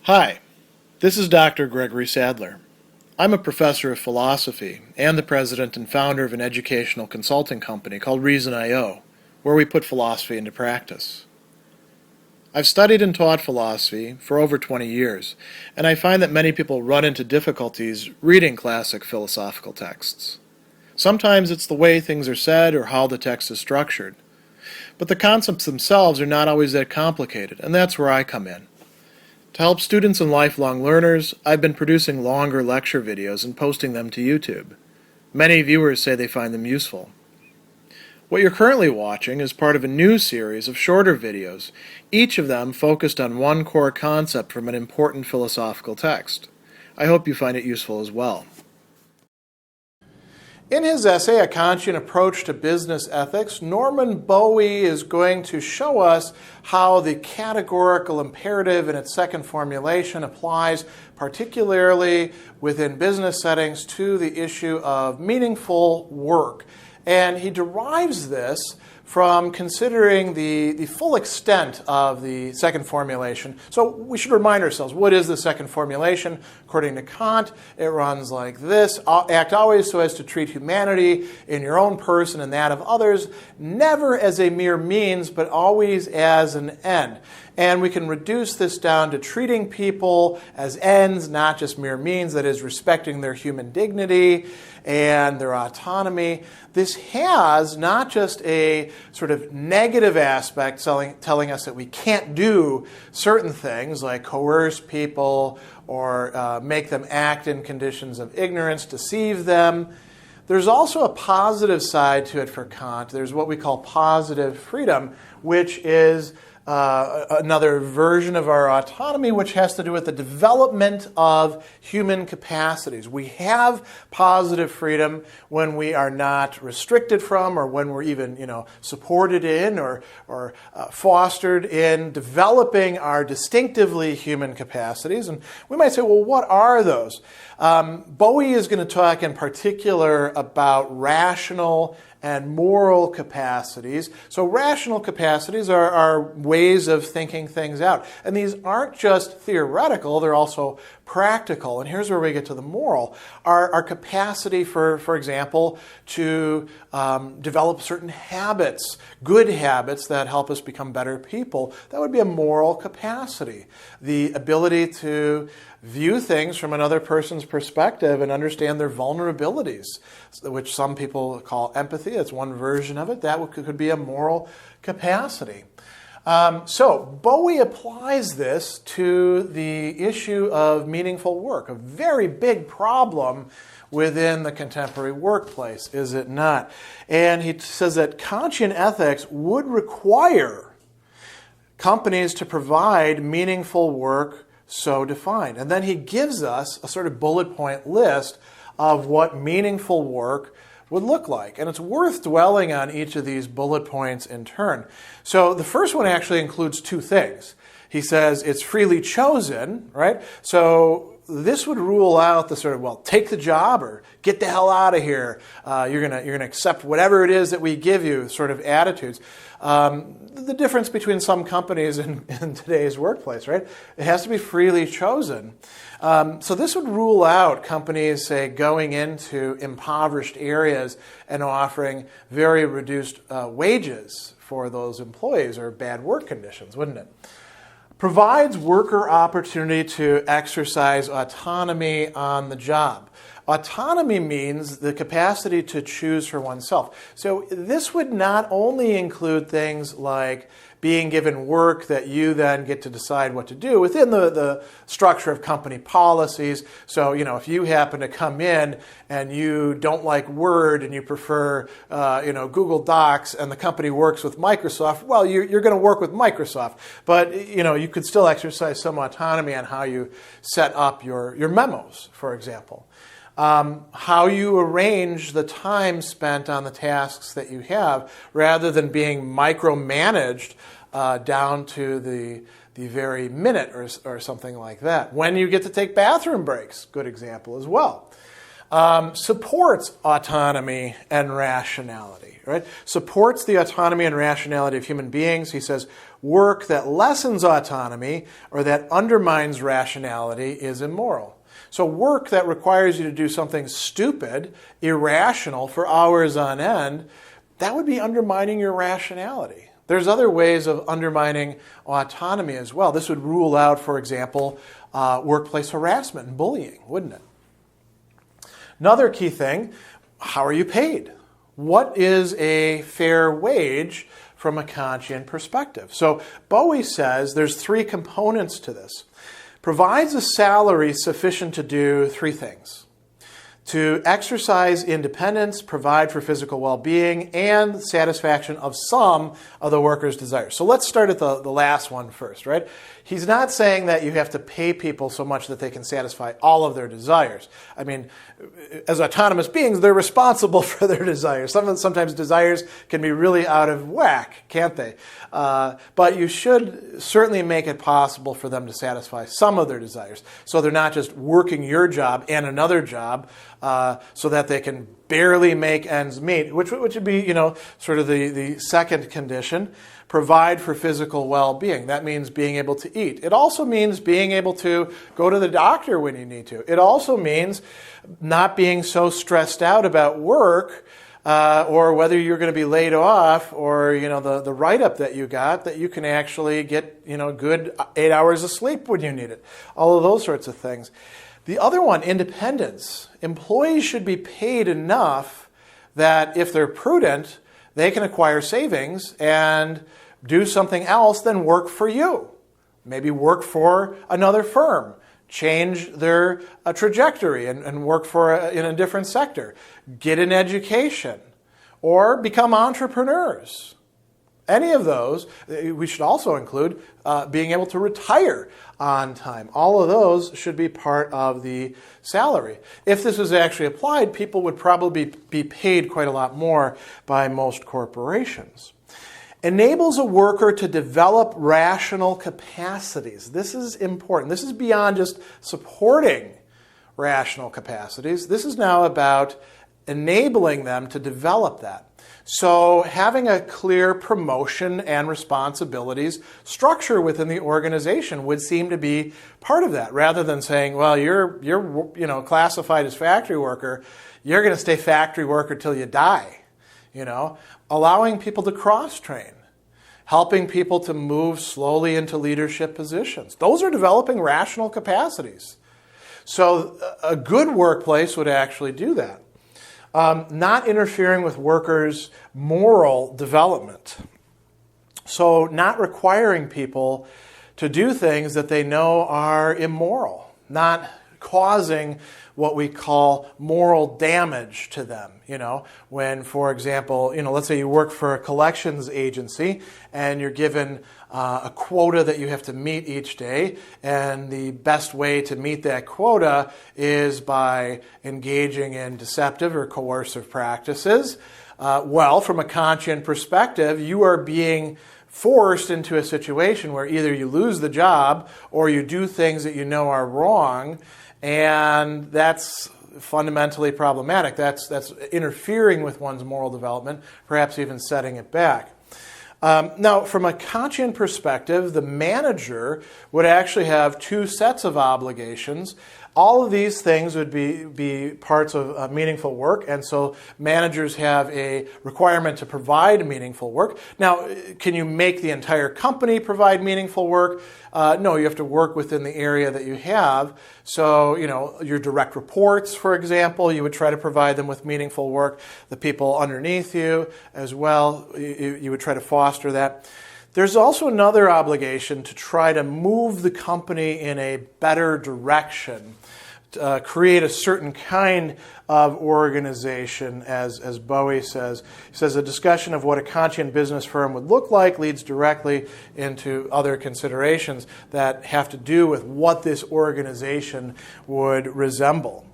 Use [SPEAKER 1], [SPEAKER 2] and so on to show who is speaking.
[SPEAKER 1] Hi, this is Dr. Gregory Sadler. I'm a professor of philosophy and the president and founder of an educational consulting company called Reason.io, where we put philosophy into practice. I've studied and taught philosophy for over 20 years, and I find that many people run into difficulties reading classic philosophical texts. Sometimes it's the way things are said or how the text is structured. But the concepts themselves are not always that complicated, and that's where I come in. To help students and lifelong learners, I've been producing longer lecture videos and posting them to YouTube. Many viewers say they find them useful. What you're currently watching is part of a new series of shorter videos, each of them focused on one core concept from an important philosophical text. I hope you find it useful as well. In his essay, A Kantian Approach to Business Ethics, Norman Bowie is going to show us how the categorical imperative in its second formulation applies particularly within business settings to the issue of meaningful work. And he derives this from considering the full extent of the second formulation. So we should remind ourselves, what is the second formulation? According to Kant, it runs like this: act always so as to treat humanity in your own person and that of others, never as a mere means, but always as an end. And we can reduce this down to treating people as ends, not just mere means, that is, respecting their human dignity and their autonomy. This has not just a sort of negative aspect telling us that we can't do certain things like coerce people or make them act in conditions of ignorance, deceive them. There's also a positive side to it for Kant. There's what we call positive freedom, which is another version of our autonomy, which has to do with the development of human capacities. We have positive freedom when we are not restricted from, or when we're even, supported in or fostered in developing our distinctively human capacities. And we might say, well, what are those? Bowie is going to talk in particular about rational and moral capacities. So rational capacities are ways of thinking things out. And these aren't just theoretical, they're also practical. And here's where we get to the moral. Our capacity, for example, to develop certain habits, good habits that help us become better people, that would be a moral capacity. The ability to view things from another person's perspective and understand their vulnerabilities, which some people call empathy. That's one version of it. That could be a moral capacity. So Bowie applies this to the issue of meaningful work, a very big problem within the contemporary workplace, is it not? And he says that Kantian ethics would require companies to provide meaningful work so defined. And then he gives us a sort of bullet point list of what meaningful work would look like. And it's worth dwelling on each of these bullet points in turn. So the first one actually includes two things. He says it's freely chosen, right? So this would rule out the sort of, well, take the job or get the hell out of here. You're gonna accept whatever it is that we give you sort of attitudes. The difference between some companies in today's workplace, right? It has to be freely chosen. So this would rule out companies, say, going into impoverished areas and offering very reduced wages for those employees or bad work conditions, wouldn't it? Provides worker opportunity to exercise autonomy on the job. Autonomy means the capacity to choose for oneself. So this would not only include things like being given work that you then get to decide what to do within the structure of company policies. So, if you happen to come in and you don't like Word and you prefer, Google Docs, and the company works with Microsoft, well, you're going to work with Microsoft. But, you could still exercise some autonomy on how you set up your memos, for example. How you arrange the time spent on the tasks that you have, rather than being micromanaged down to the very minute or something like that. When you get to take bathroom breaks, good example as well. supports autonomy and rationality, right? Supports the autonomy and rationality of human beings. He says work that lessens autonomy or that undermines rationality is immoral. So work that requires you to do something stupid, irrational for hours on end, that would be undermining your rationality. There's other ways of undermining autonomy as well. This would rule out, for example, workplace harassment and bullying, wouldn't it? Another key thing, how are you paid? What is a fair wage from a Kantian perspective? So Bowie says there's three components to this. Provides a salary sufficient to do three things: to exercise independence, provide for physical well-being, and satisfaction of some of the worker's desires. So let's start at the last one first, right? He's not saying that you have to pay people so much that they can satisfy all of their desires. I mean, as autonomous beings, they're responsible for their desires. Sometimes desires can be really out of whack, can't they? But you should certainly make it possible for them to satisfy some of their desires. So they're not just working your job and another job so that they can barely make ends meet, which would be, sort of the second condition. Provide for physical well-being. That means being able to eat. It also means being able to go to the doctor when you need to. It also means not being so stressed out about work or whether you're going to be laid off or the write-up that you got, that you can actually get good 8 hours of sleep when you need it. All of those sorts of things. The other one, independence. Employees should be paid enough that if they're prudent, they can acquire savings and do something else than work for you. Maybe work for another firm, change their trajectory and work in a different sector, get an education, or become entrepreneurs. Any of those. We should also include being able to retire on time. All of those should be part of the salary. If this was actually applied, people would probably be paid quite a lot more by most corporations. Enables a worker to develop rational capacities. This is important. This is beyond just supporting rational capacities. This is now about enabling them to develop that. So having a clear promotion and responsibilities structure within the organization would seem to be part of that, rather than saying, well, you're classified as factory worker, you're going to stay factory worker till you die. Allowing people to cross-train, helping people to move slowly into leadership positions. Those are developing rational capacities. So a good workplace would actually do that. Not interfering with workers' moral development. So not requiring people to do things that they know are immoral. Not causing what we call moral damage to them. When, for example, let's say you work for a collections agency and you're given a quota that you have to meet each day, and the best way to meet that quota is by engaging in deceptive or coercive practices. Well, from a Kantian perspective, you are being forced into a situation where either you lose the job or you do things that you know are wrong, and that's fundamentally problematic. That's interfering with one's moral development, perhaps even setting it back. Now, from a Kantian perspective, the manager would actually have two sets of obligations. All of these things would be parts of meaningful work, and so managers have a requirement to provide meaningful work. Now, can you make the entire company provide meaningful work? No, you have to work within the area that you have. So, your direct reports, for example, you would try to provide them with meaningful work. The people underneath you as well, you would try to foster that. There's also another obligation to try to move the company in a better direction, create a certain kind of organization, as Bowie says. He says a discussion of what a Kantian business firm would look like leads directly into other considerations that have to do with what this organization would resemble.